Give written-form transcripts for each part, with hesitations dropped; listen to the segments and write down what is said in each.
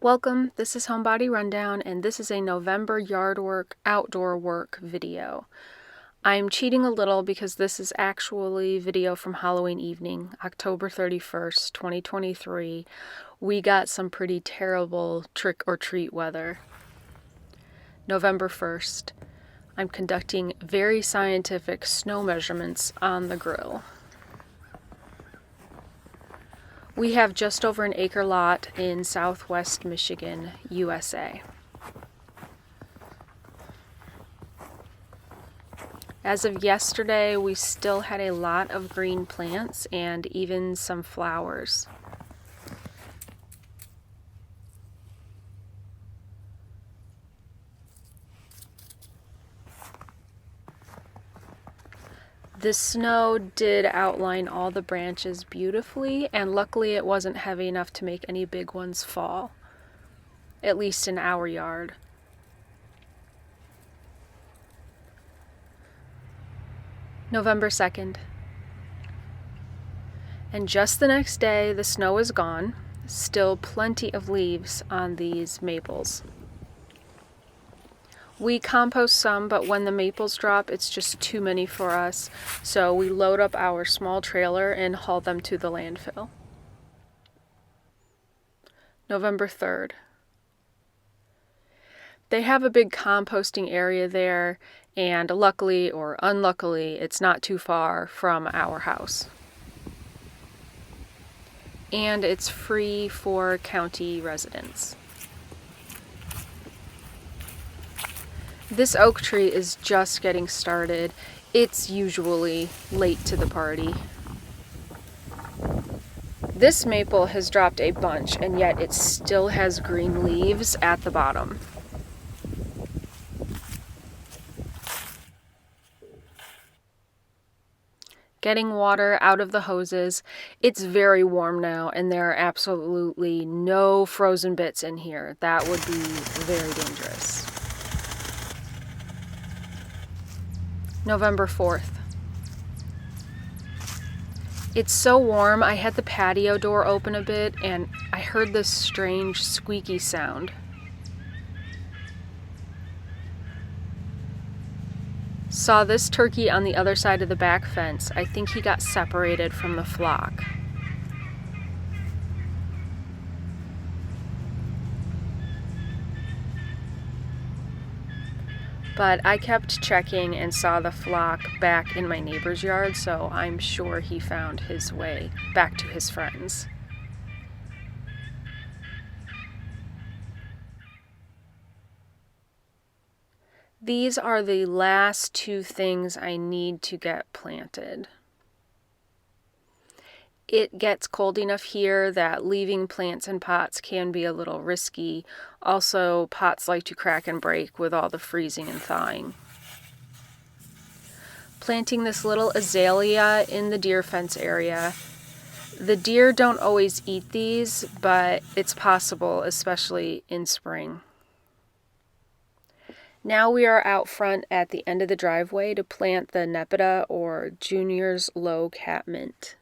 Welcome, this is Homebody Rundown, and this is a November yard work, outdoor work video. I'm cheating a little because this is actually video from Halloween evening, October 31st, 2023. We got some pretty terrible trick-or-treat weather. November 1st, I'm conducting very scientific snow measurements on the grill. We have just over an acre lot in southwest Michigan, USA. As of yesterday, we still had a lot of green plants and even some flowers. The snow did outline all the branches beautifully, and luckily it wasn't heavy enough to make any big ones fall, at least in our yard. November 2nd. And just the next day, the snow is gone. Still plenty of leaves on these maples. We compost some, but when the maples drop, it's just too many for us, so we load up our small trailer and haul them to the landfill. November 3rd. They have a big composting area there, and luckily or unluckily, it's not too far from our house. And it's free for county residents. This oak tree is just getting started. It's usually late to the party. This maple has dropped a bunch, and yet it still has green leaves at the bottom. Getting water out of the hoses. It's very warm now, and there are absolutely no frozen bits in here. That would be very dangerous. November 4th. It's so warm, I had the patio door open a bit and I heard this strange squeaky sound. Saw this turkey on the other side of the back fence. I think he got separated from the flock. But I kept checking and saw the flock back in my neighbor's yard, so I'm sure he found his way back to his friends. These are the last two things I need to get planted. It gets cold enough here that leaving plants in pots can be a little risky. Also, pots like to crack and break with all the freezing and thawing. Planting this little azalea in the deer fence area. The deer don't always eat these, but it's possible, especially in spring. Now we are out front at the end of the driveway to plant the Nepeta or Junior's Low Catmint.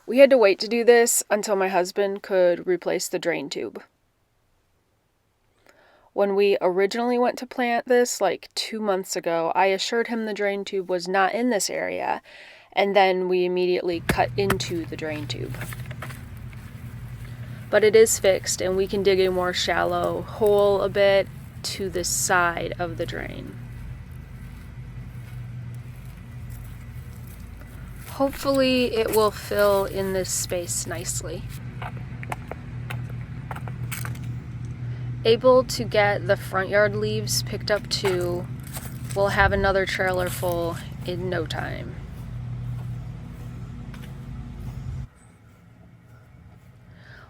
We had to wait to do this until my husband could replace the drain tube. When we originally went to plant this, like 2 months ago, I assured him the drain tube was not in this area, and then we immediately cut into the drain tube. But it is fixed, and we can dig a more shallow hole a bit to the side of the drain. Hopefully it will fill in this space nicely. Able to get the front yard leaves picked up too. We'll have another trailer full in no time.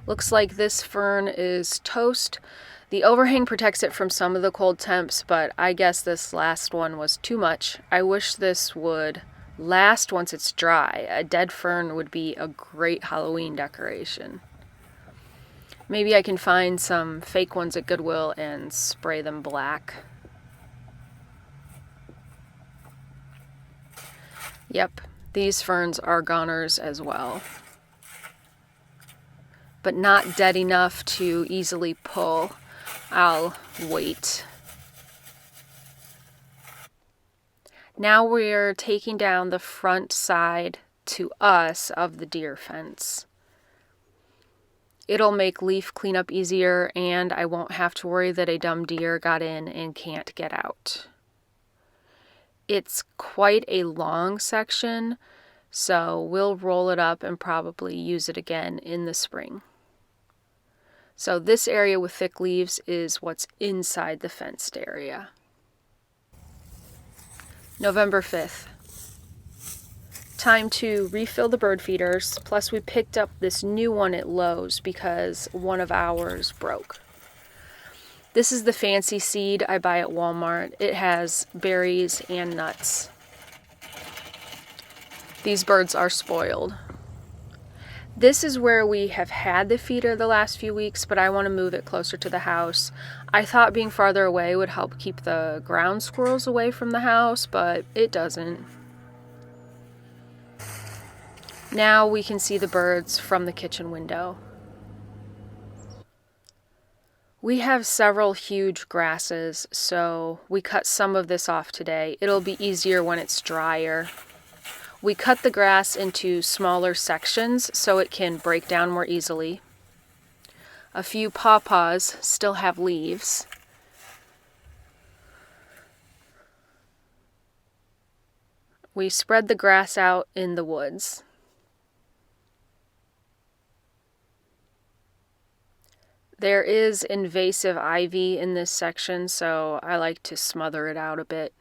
Looks like this fern is toast. The overhang protects it from some of the cold temps, but I guess this last one was too much. I wish this would last once it's dry. A dead fern would be a great Halloween decoration. Maybe I can find some fake ones at Goodwill and spray them black. Yep, these ferns are goners as well. but not dead enough to easily pull. I'll wait. Now we're taking down the front side to us of the deer fence. It'll make leaf cleanup easier, and I won't have to worry that a dumb deer got in and can't get out. It's quite a long section, so we'll roll it up and probably use it again in the spring. So this area with thick leaves is what's inside the fenced area. November 5th. Time to refill the bird feeders, plus we picked up this new one at Lowe's because one of ours broke. This is the fancy seed I buy at Walmart. It has berries and nuts. These birds are spoiled. This is where we have had the feeder the last few weeks, but I want to move it closer to the house. I thought being farther away would help keep the ground squirrels away from the house, but it doesn't. Now we can see the birds from the kitchen window. We have several huge grasses, so we cut some of this off today. It'll be easier when it's drier. We cut the grass into smaller sections so it can break down more easily. A few pawpaws still have leaves. We spread the grass out in the woods. There is invasive ivy in this section, so I like to smother it out a bit.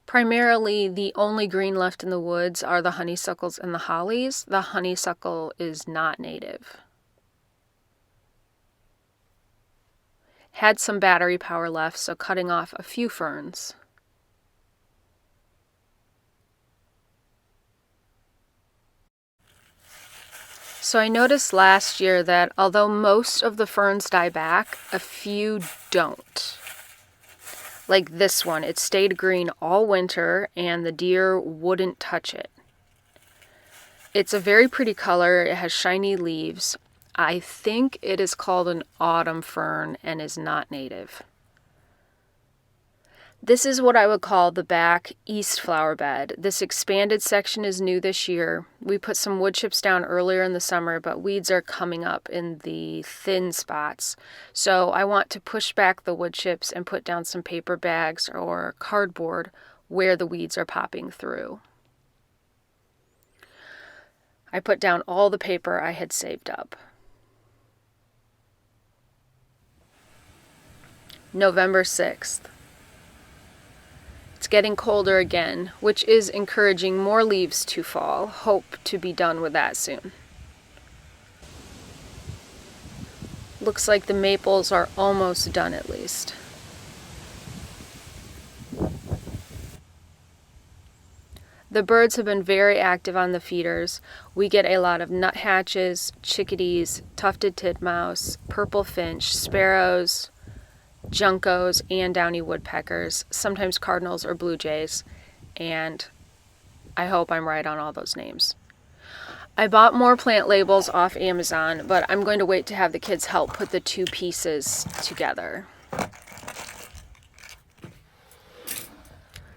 Primarily, the only green left in the woods are the honeysuckles and the hollies. The honeysuckle is not native. Had some battery power left, so cutting off a few ferns. So I noticed last year that although most of the ferns die back, a few don't. Like this one, it stayed green all winter and the deer wouldn't touch it. It's a very pretty color. It has shiny leaves. I think it is called an autumn fern and is not native. This is what I would call the back east flower bed. This expanded section is new this year. We put some wood chips down earlier in the summer, but weeds are coming up in the thin spots. So I want to push back the wood chips and put down some paper bags or cardboard where the weeds are popping through. I put down all the paper I had saved up. November 6th. It's getting colder again, which is encouraging more leaves to fall. Hope to be done with that soon. Looks like the maples are almost done at least. The birds have been very active on the feeders. We get a lot of nuthatches, chickadees, tufted titmouse, purple finch, sparrows, juncos, and downy woodpeckers, sometimes cardinals or blue jays, and I hope I'm right on all those names. I bought more plant labels off Amazon, but I'm going to wait to have the kids help put the two pieces together.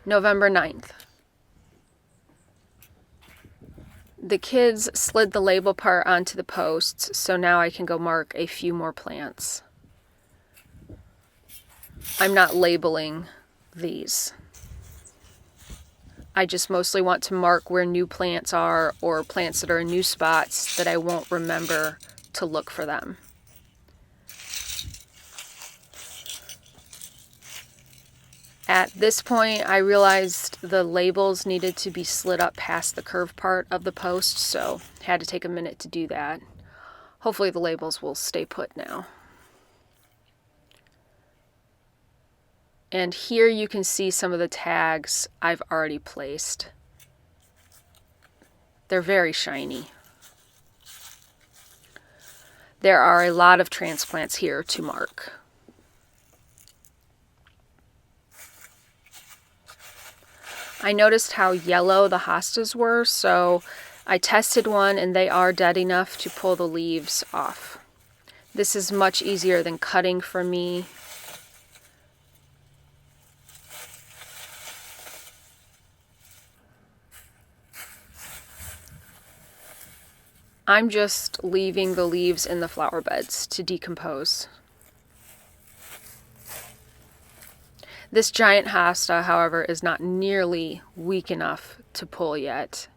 November 9th. The kids slid the label part onto the posts, so now I can go mark a few more plants. I'm not labeling these. I just mostly want to mark where new plants are or plants that are in new spots that I won't remember to look for them. At this point, I realized the labels needed to be slid up past the curved part of the post, so had to take a minute to do that. Hopefully the labels will stay put now. And here you can see some of the tags I've already placed. They're very shiny. There are a lot of transplants here to mark. I noticed how yellow the hostas were, so I tested one and they are dead enough to pull the leaves off. This is much easier than cutting for me. I'm just leaving the leaves in the flower beds to decompose. This giant hosta, however, is not nearly weak enough to pull yet.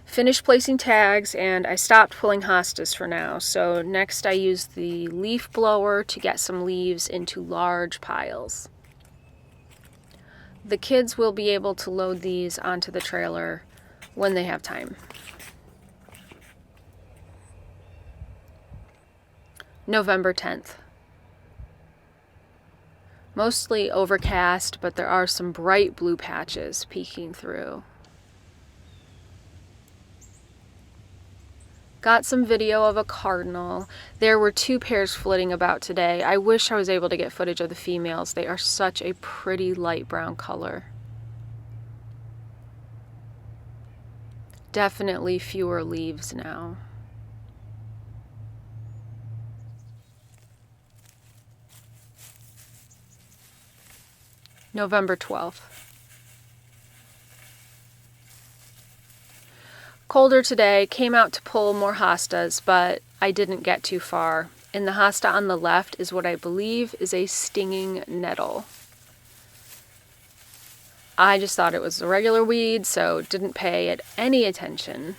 Finished placing tags and I stopped pulling hostas for now. So next I used the leaf blower to get some leaves into large piles. The kids will be able to load these onto the trailer when they have time. November 10th. Mostly overcast, but there are some bright blue patches peeking through. Got some video of a cardinal. There were 2 pairs flitting about today. I wish I was able to get footage of the females. They are such a pretty light brown color. Definitely fewer leaves now. November 12th. Colder today, came out to pull more hostas, but I didn't get too far. And the hosta on the left is what I believe is a stinging nettle. I just thought it was a regular weed, so didn't pay it any attention.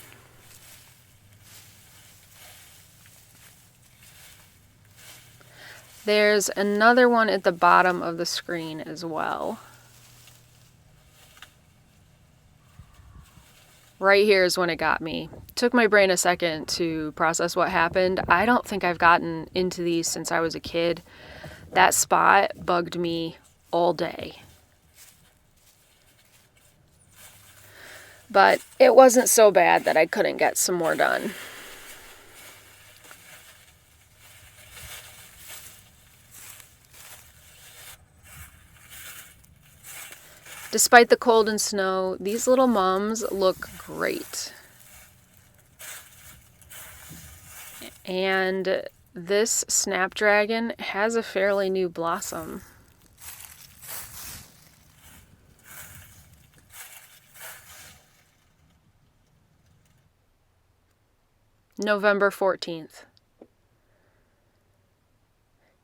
There's another one at the bottom of the screen as well. Right here is when it got me. Took my brain a second to process what happened. I don't think I've gotten into these since I was a kid. That spot bugged me all day. But it wasn't so bad that I couldn't get some more done. Despite the cold and snow, these little mums look great. And this snapdragon has a fairly new blossom. November 14th.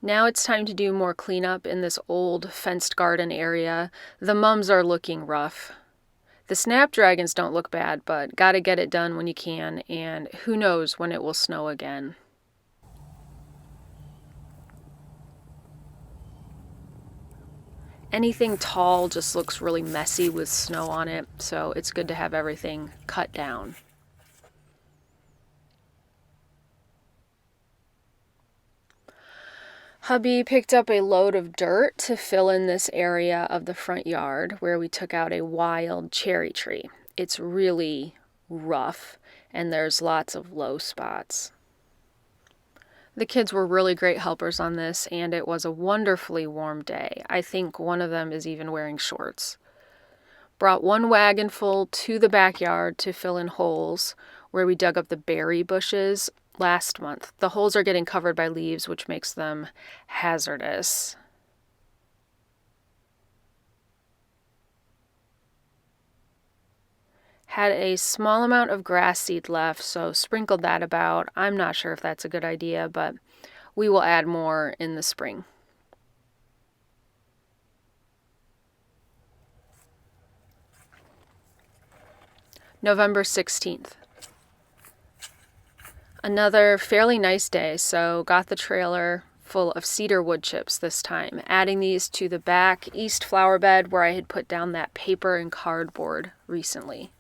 Now it's time to do more cleanup in this old fenced garden area. The mums are looking rough. The snapdragons don't look bad, but gotta get it done when you can, and who knows when it will snow again. Anything tall just looks really messy with snow on it, so it's good to have everything cut down. Hubby picked up a load of dirt to fill in this area of the front yard where we took out a wild cherry tree. It's really rough and there's lots of low spots. The kids were really great helpers on this and it was a wonderfully warm day. I think one of them is even wearing shorts. Brought one wagon full to the backyard to fill in holes where we dug up the berry bushes last month. The holes are getting covered by leaves, which makes them hazardous. Had a small amount of grass seed left, so sprinkled that about. I'm not sure if that's a good idea, but we will add more in the spring. November 16th. Another fairly nice day, so got the trailer full of cedar wood chips this time, adding these to the back east flower bed where I had put down that paper and cardboard recently.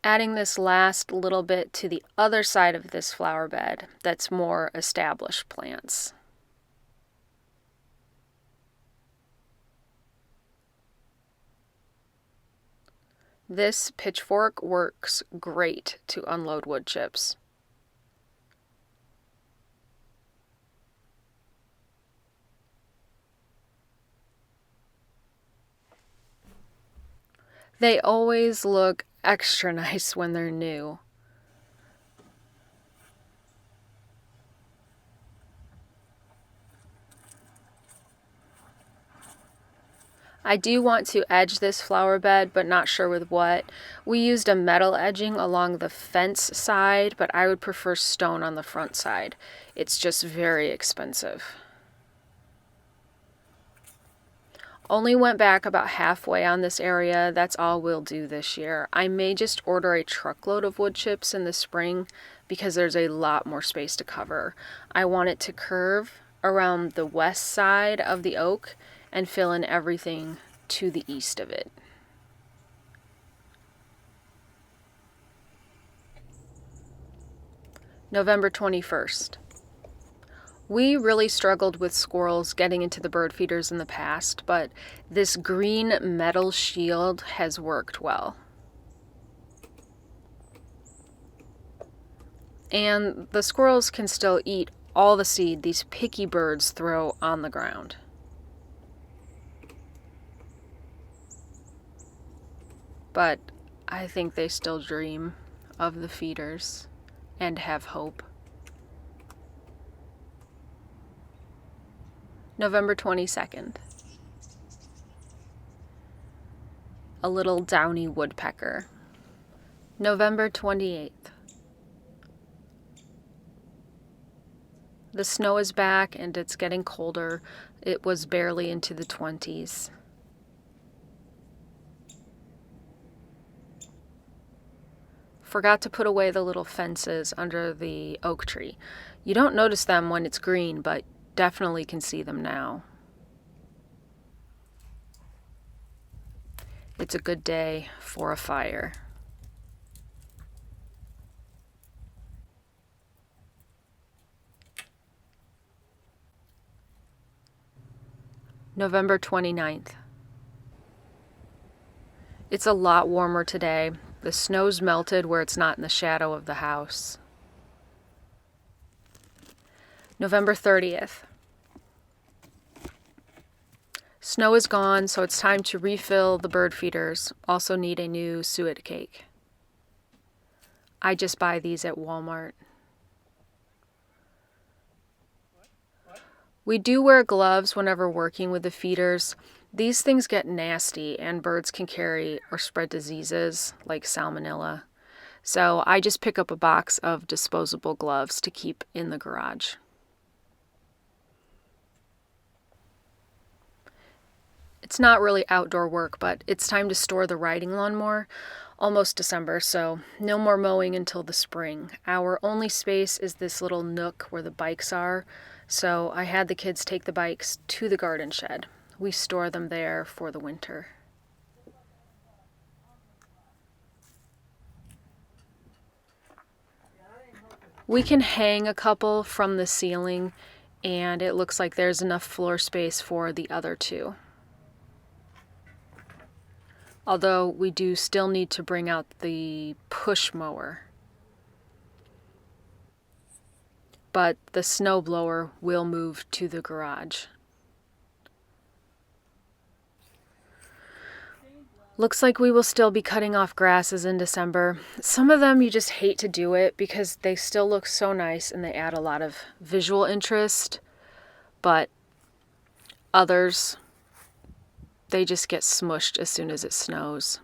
Adding this last little bit to the other side of this flower bed that's more established plants. This pitchfork works great to unload wood chips. They always look extra nice when they're new. I do want to edge this flower bed, but not sure with what. We used a metal edging along the fence side, but I would prefer stone on the front side. It's just very expensive. Only went back about halfway on this area. That's all we'll do this year. I may just order a truckload of wood chips in the spring because there's a lot more space to cover. I want it to curve around the west side of the oak and fill in everything to the east of it. November 21st. We really struggled with squirrels getting into the bird feeders in the past, but this green metal shield has worked well. And the squirrels can still eat all the seed these picky birds throw on the ground. But I think they still dream of the feeders and have hope. November 22nd. A little downy woodpecker. November 28th. The snow is back and it's getting colder. It was barely into the 20s. Forgot to put away the little fences under the oak tree. You don't notice them when it's green, but definitely can see them now. It's a good day for a fire. November 29th. It's a lot warmer today. The snow's melted where it's not in the shadow of the house. November 30th. Snow is gone, so it's time to refill the bird feeders. Also need a new suet cake. I just buy these at Walmart. We do wear gloves whenever working with the feeders. These things get nasty and birds can carry or spread diseases like salmonella. So I just pick up a box of disposable gloves to keep in the garage. It's not really outdoor work, but it's time to store the riding lawnmower. Almost December, so no more mowing until the spring. Our only space is this little nook where the bikes are, so I had the kids take the bikes to the garden shed. We store them there for the winter. We can hang a couple from the ceiling, and it looks like there's enough floor space for the other two. Although we do still need to bring out the push mower. But the snowblower will move to the garage. Looks like we will still be cutting off grasses in December. Some of them you just hate to do it because they still look so nice and they add a lot of visual interest. But others, they just get smushed as soon as it snows.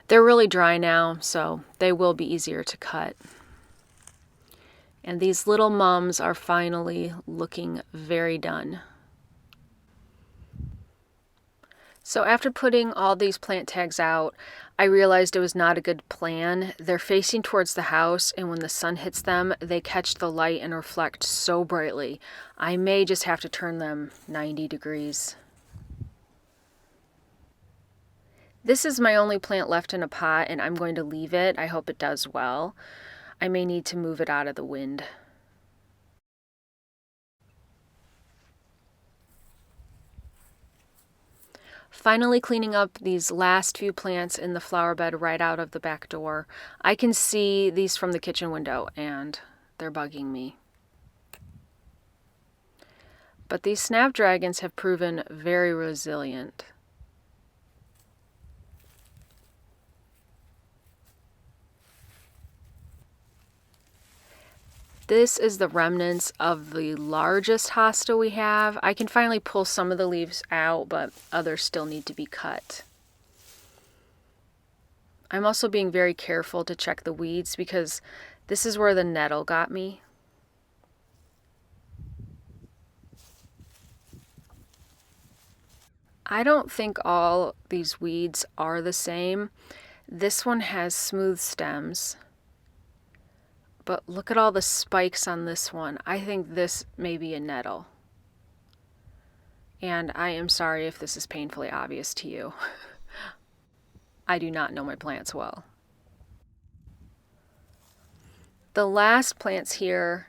They're really dry now, so they will be easier to cut. And these little mums are finally looking very done. So after putting all these plant tags out, I realized it was not a good plan. They're facing towards the house, and when the sun hits them, they catch the light and reflect so brightly. I may just have to turn them 90 degrees. This is my only plant left in a pot, and I'm going to leave it. I hope it does well. I may need to move it out of the wind. Finally cleaning up these last few plants in the flower bed right out of the back door. I can see these from the kitchen window and they're bugging me. But these snapdragons have proven very resilient. This is the remnants of the largest hosta we have. I can finally pull some of the leaves out, but others still need to be cut. I'm also being very careful to check the weeds because this is where the nettle got me. I don't think all these weeds are the same. This one has smooth stems, but look at all the spikes on this one. I think this may be a nettle. And I am sorry if this is painfully obvious to you. I do not know my plants well. The last plants here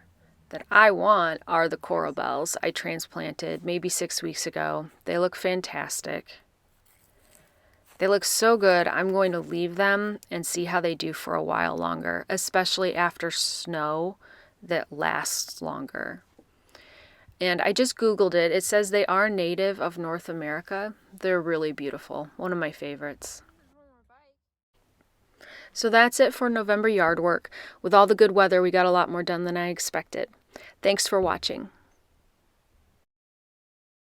that I want are the coral bells I transplanted maybe 6 weeks ago. They look fantastic. They look so good. I'm going to leave them and see how they do for a while longer, especially after snow that lasts longer. And I just Googled it. It says they are native of North America. They're really beautiful. One of my favorites. So that's it for November yard work. With all the good weather, we got a lot more done than I expected. Thanks for watching.